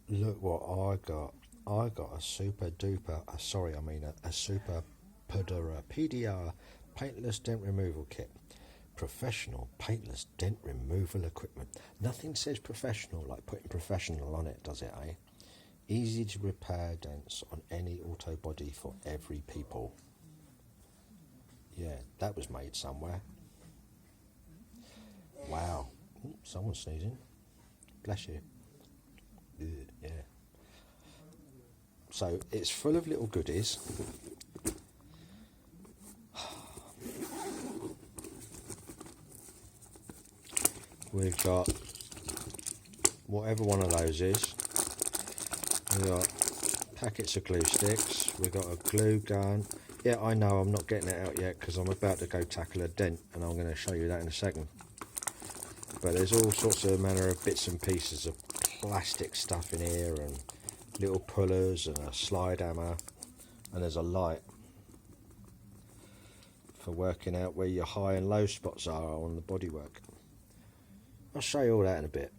Look what I got. I got a super duper, a super PDR paintless dent removal kit. Professional paintless dent removal equipment. Nothing says professional like putting professional on it, does it, eh? Easy to repair dents on any auto body for every people. Yeah, that was made somewhere. Wow. Ooh, someone's sneezing. Bless you. Yeah. So it's full of little goodies. We've got whatever one of those is. We've got packets of glue sticks. We've got a glue gun. Yeah, I know I'm not getting it out yet because I'm about to go tackle a dent, and I'm going to show you that in a second. But there's all sorts of manner of bits and pieces of plastic stuff in here, and little pullers and a slide hammer, and there's a light for working out where your high and low spots are on the bodywork. I'll show you all that in a bit.